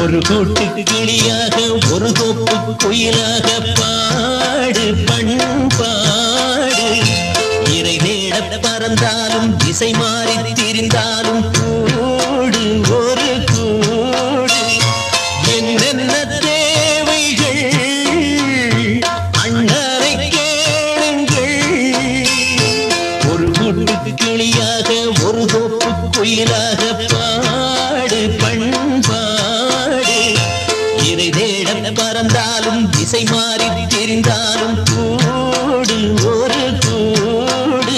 ஒரு கூட்டு கிளியாக ஒரு கோப்பு குயிலாக பாடு பண்பாடு இறை தேட பறந்தாலும் திசை மாறி திரிந்தாலும் கூடு ஒரு கூடு என்னென்ன தேவைகள் அண்ணரை கேளுங்கள் ஒரு கூட்டு கிளியாக ஒரு கோப்பு குயிலாக பாடு பண்பாடு இறை தேட பறந்தாலும் திசை மாறி திரிந்தாலும் கூடு ஒரு கூடு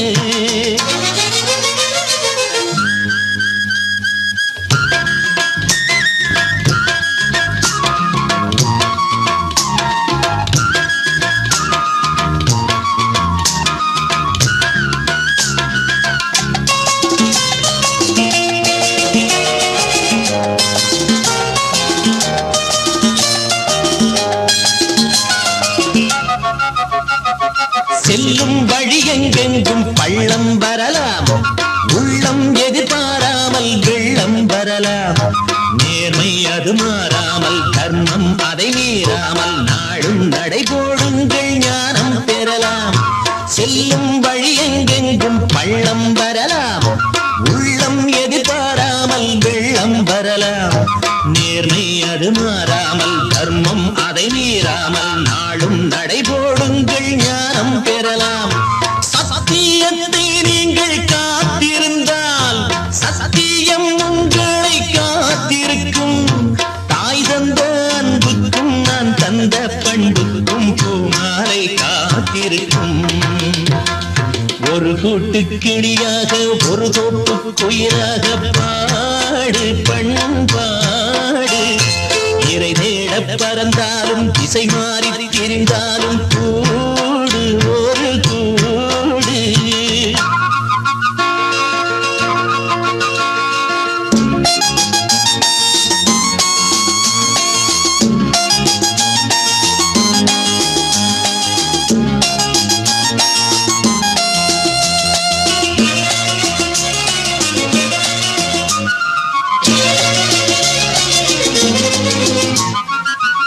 செல்லும் வழி எங்கெங்கும் பள்ளம் வரலாம் உள்ளம் எதிர்பாராமல் வெள்ளம் வரலாம் நேர்மை அது மாறாமல் தர்மம் அதை மீறாமல் நாடும் நடைபோடுங்கள் ஞானம் பெறலாம் செல்லும் வழி எங்கெங்கும் பள்ளம் வரலாம் உள்ளம் எதிர்பாராமல் வெள்ளம் வரலாம் நேர்மை அது மாறாமல் தர்மம் அதை மீறாமல் நாடும் நடைபோடுங்கள் ஞானம் பெறலாம் சத்தியத்தை நீங்கள் காத்திருந்தால் சத்தியம் உங்களை காத்திருக்கும் கூட்டு கிளியாக ஒரு தோப்பு குயிலாக பாடு பண்பாடு இறை தேட பறந்தாலும் திசை மாறி திரிந்தாலும் கூடு ஒரு கூடு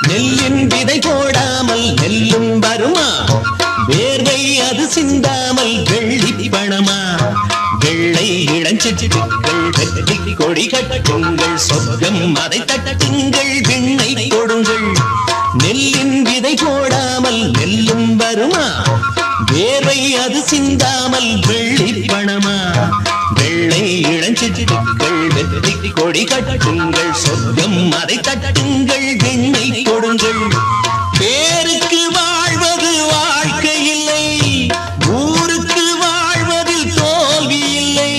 நெல்லின் விதை போடாமல் நெல்லும் வருமா வேர்வை அது சிந்தாமல் வெள்ளி பணமா வெள்ளை இளஞ்சிட்டுக்கள் வெற்றி கொடி கட்டுங்கள் சொர்க்கம் அதை தட்டுங்கள் விண்ணை கொடுங்கள் நெல்லின் விதை போடாமல் நெல்லும் வருமா வேர்வை அது சிந்தாமல் வெள்ளி பணமா வெள்ளை இளஞ்சிட்டுக்கள் வெற்றி கொடி கட்டுங்கள் சொர்க்கம் அதை தட்டுங்கள் விண்ணை கொடுங்கள் பேருக்கு வாழ்வது வாழ்க்கை இல்லை ஊருக்கு வாழ்வதில் தோல்வி இல்லை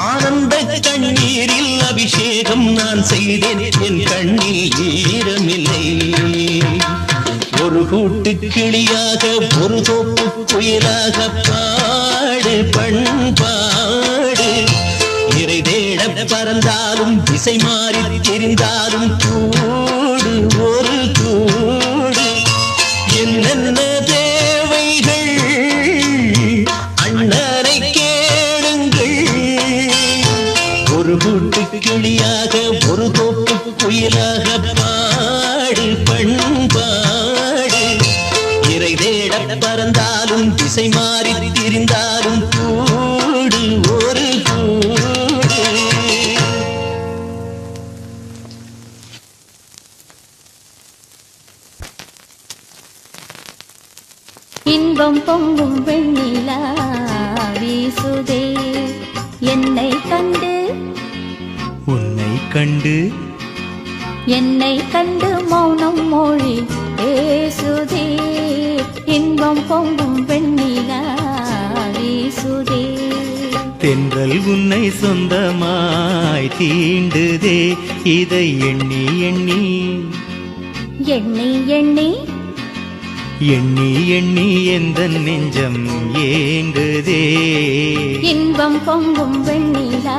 ஆனந்த கண்ணீரில் அபிஷேகம் நான் செய்தேன் என் கண்ணில் ஈரமில்லை ஒரு கூட்டு கிளியாக ஒரு தோப்பு குயிலாக பாடு பண்பாடு இறை தேட பறந்தாலும் திசை மாறி தெரிந்தாலும் கூடு ஒரு கூடு என்னென்ன தேவைகள் அண்ணனை கேளுங்கள் ஒரு கூட்டு கிளியாக ஒரு தோப்பு குயிலாக பாடு பண்பாடு இறை தேட பறந்தாலும் திசை மாறி திரிந்தாலும் கூடு ஒரு கூடு இன்பம் பொங்கும் வெண்ணிலா வீசுதே என்னை கண்டு உன்னை கண்டு என்னை கண்டு மௌனம் மொழி பேசுதே இன்பம் பொங்கும் வெண்ணிலா வீசுதே தென்றல் உன்னை சொந்தமாய் தீண்டுதே இதை எண்ணி எண்ணி எண்ணி எண்ணி எண்ணி எண்ணி எந்த நெஞ்சம் ஏங்குதே இன்பம் பொங்கும் வெண்ணிலா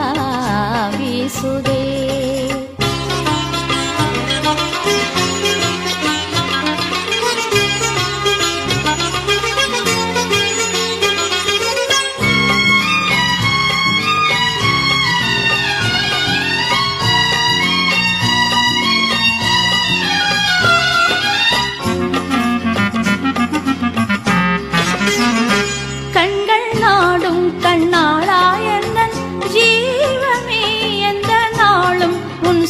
வீசுதே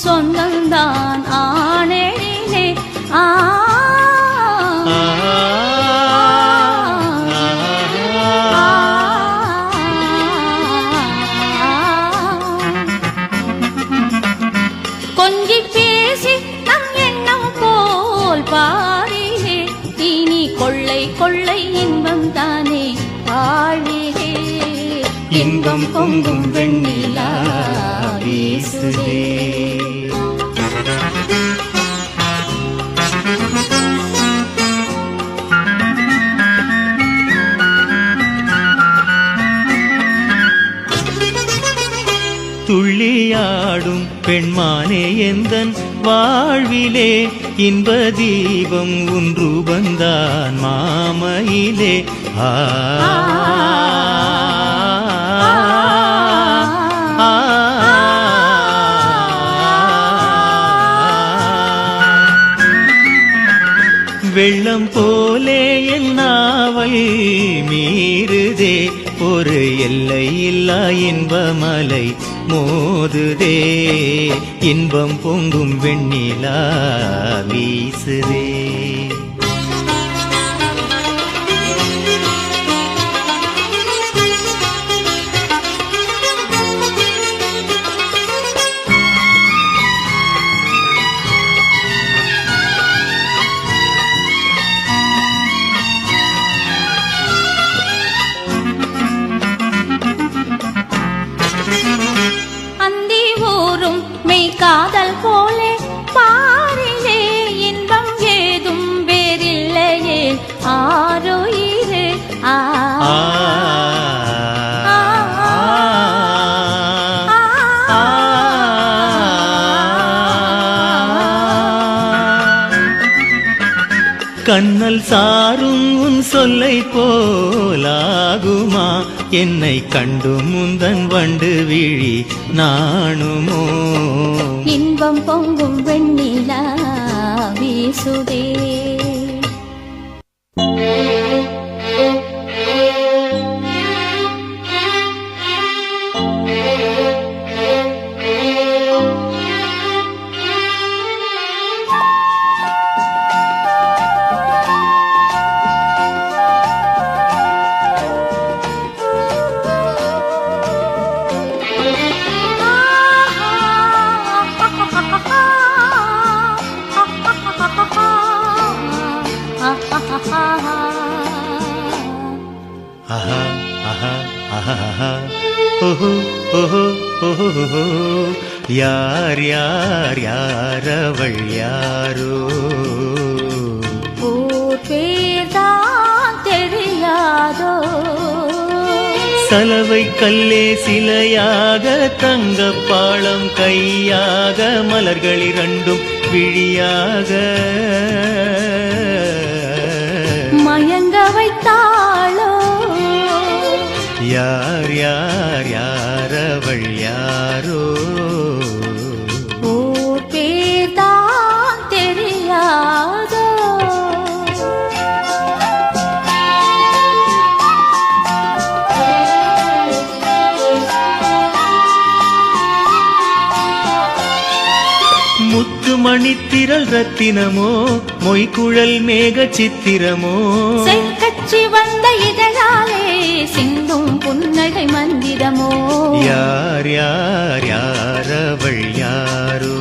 சொந்தம்தான் ஆனேனே ஆ கொஞ்சி பேசி நம் எண்ணம் போல் பாரிலே இனி கொள்ளை கொள்ளை இன்பம் தானே ஆழிலே இன்பம் பொங்கும் வெண்ணிலா வீசுதே துள்ளியாடும் பெண்மானே எந்தன் வாழ்விலே இன்ப தீபம் ஒன்று வந்தான் மாமையிலே வெள்ளம் போலே என் நாவல் மீறுதே ஒரு எல்லை இல்லா இன்பமலை மோதுதே இன்பம் பொங்கும் வெண்ணிலா வீசுதே என்றும் மெய் காதல் போலே பாரிலே இன்பம் ஏதும் வேறில்லையே ஆருயிரு ஆ கண்ணல் சாரும் உன் சொல்லை போலாகுமா என்னை கண்டு முந்தன் வண்டு விழி நாணுமோ இன்பம் பொங்கும் வெண்ணிலா வீசுதே ஆஹா ஆஹா ஆஹா ஓஹோ ஓஹோ ஓஹோ யார் யார் யார் அவள் யாரோ ஊர் பேர்தான் தெரியாதோ சலவை கல்லே சிலையாக தங்கப் பாளம் கையாக மலர்கள் இரண்டும் விழியாக மயங்க வைத்தாளோ யார் யார் யார் அவள் யாரோ ஊர் பேர்தான் தெரியாதோ முத்து மணித்திரள் ரத்தினமோ மொய்குழல் மேக சித்திரமோ செங்கச்சி வந்த இதழாலே சிந்தும் புன்னகை மந்திரமோ யார் யார் யார் அவள் யாரோ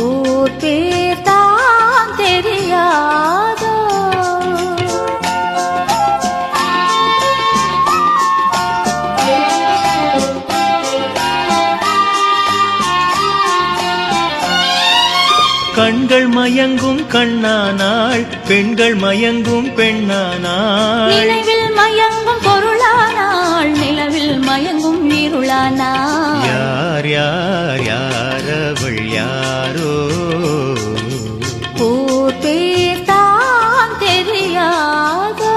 ஊர் பேர்தான் தெரியாதோ கண்கள் மயங்கும் கண்ணானாள் பெண்கள் மயங்கும் பெண்ணானாள் நினைவில் மயங்கும் பொருளானாள் நிலவில் மயங்கும் இருளானாள் யார் யார் யார் அவள் யாரோ ஊர் பேர்தான் தெரியாதோ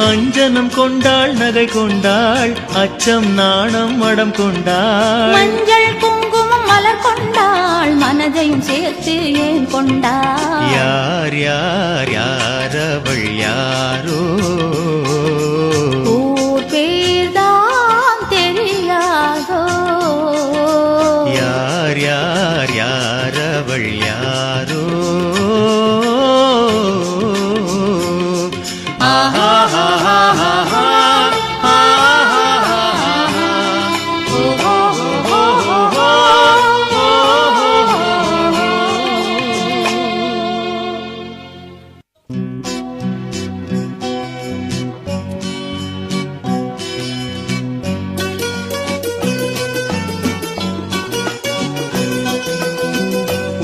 அஞ்சனம் கொண்டாள் நகை கொண்டாள் அச்சம் நாணம் மடம் கொண்டாள் மஞ்சள் குங்குமம் மலர் கொண்டாள் மனதையும் சேர்த்து ஏன் கொண்டாள் யார் யார் யார் அவள் யாரோ ஊர் பேர்தான் தெரியாதோ யார் யார் யார் அவள் யாரோ ஆஹா ஆஹா ஆஹா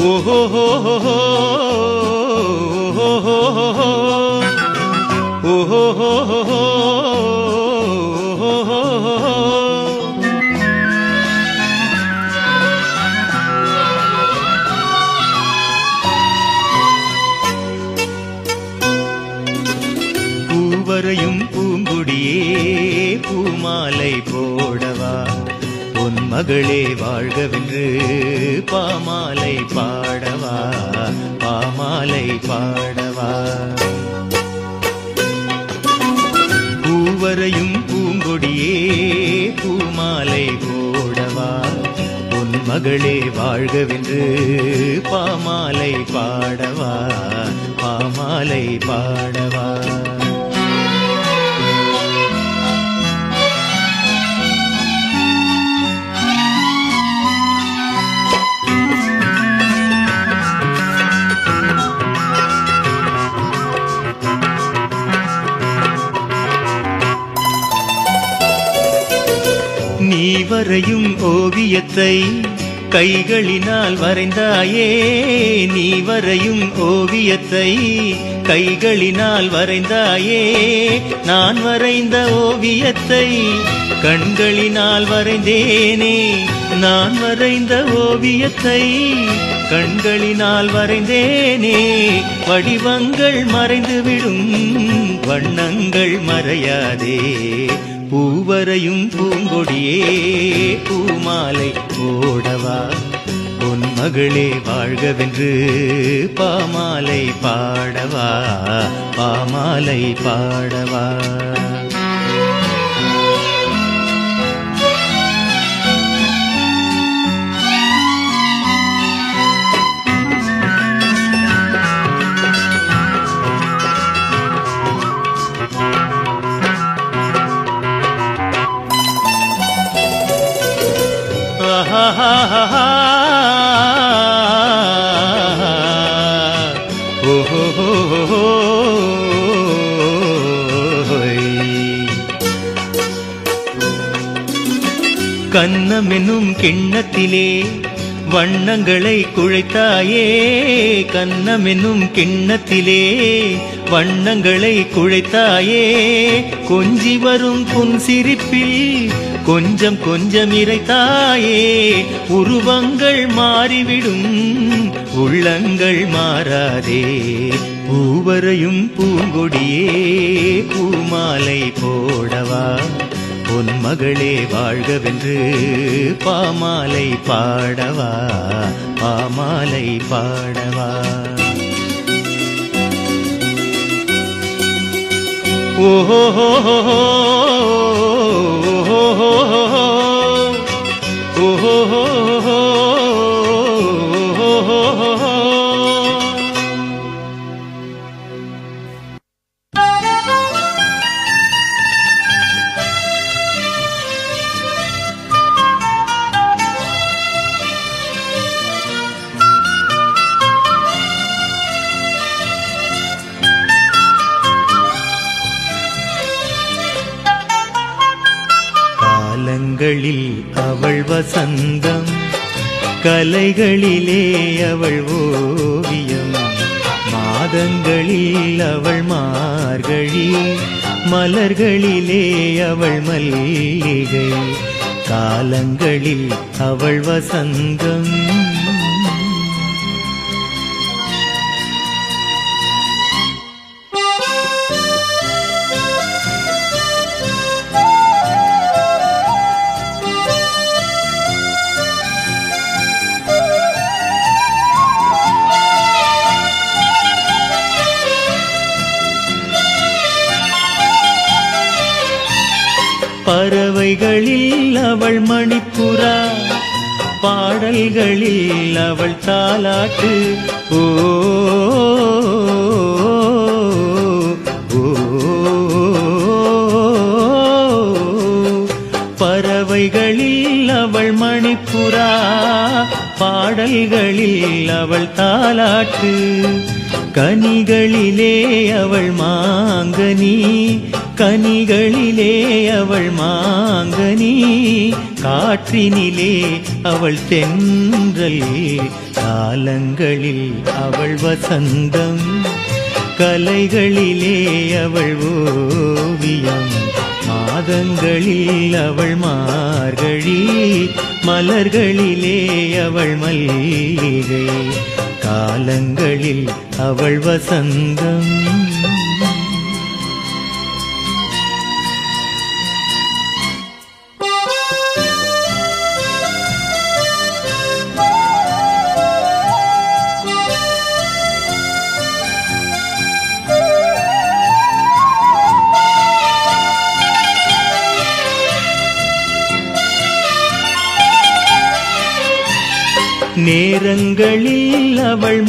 ஓஹோ ஓஹோ ஓஹோ பூவரையும் பூங்குடியே பூமாலை போடவா உன் மகளே வாழ்கவென்று பாமாலை பாடவா பாமாலை பாடவா பூவரையும் பூங்கொடியே பூமாலை போடவா உன் மகளே வாழ்கவென்று பாமாலை பாடவா பாமாலை பாடவா வரையும் ஓவியத்தை கைகளினால் வரைந்தாயே, நீ வரையும் ஓவியத்தை கைகளினால் வரைந்தாயே, நான் வரைந்த ஓவியத்தை கண்களினால் வரைந்தேனே, நான் வரைந்த ஓவியத்தை கண்களினால் வரைந்தேனே, வடிவங்கள் மறைந்துவிடும் வண்ணங்கள் மறையாதே, பூவரையும் பூங்கொடியே பூமாலை போடவா, உன் மகளே வாழ்கவென்று பாமாலை பாடவா, பாமாலை பாடவா. கன்னமெனும் கிண்ணத்திலே வண்ணங்களை குழைத்தாயே, கன்னமெனும் கிண்ணத்திலே வண்ணங்களை குழைத்தாயே, கொஞ்சி வரும் புன்சிரிப்பில் கொஞ்சம் கொஞ்சம் இறைத்தாயே, உருவங்கள் மாறிவிடும் உள்ளங்கள் மாறாதே, பூவரையும் பூங்கொடியே பூமாலை போடவா, உன் மகளே வாழ்கவென்று பாமாலை பாடவா, பாமாலை பாடவா. ஓஹோ காலங்களில் அவள் வசந்தம், கலைகளிலே அவள் ஓவியம், மாதங்களில் அவள் மார்கழி, மலர்களிலே அவள் மல்லிகை, காலங்களில் அவள் வசந்தம். பறவைகளில் அவள் மணிப்புறா, பாடல்களில் அவள் தாலாட்டு, ஓ பறவைகளில் அவள் மணிப்புறா, பாடல்களில் அவள் தாலாட்டு, கனிகளிலே அவள் மாங்கனி, கனிகளிலே அவள் மாங்கனி, காற்றினிலே அவள் தென்றல், காலங்களில் அவள் வசந்தம், கலைகளிலே அவள் ஓவியம், மாதங்களில் அவள் மார்கழி, மலர்களிலே அவள் மல்லிகை, காலங்களில் அவள் வசந்தம். நேரங்களில் அவள்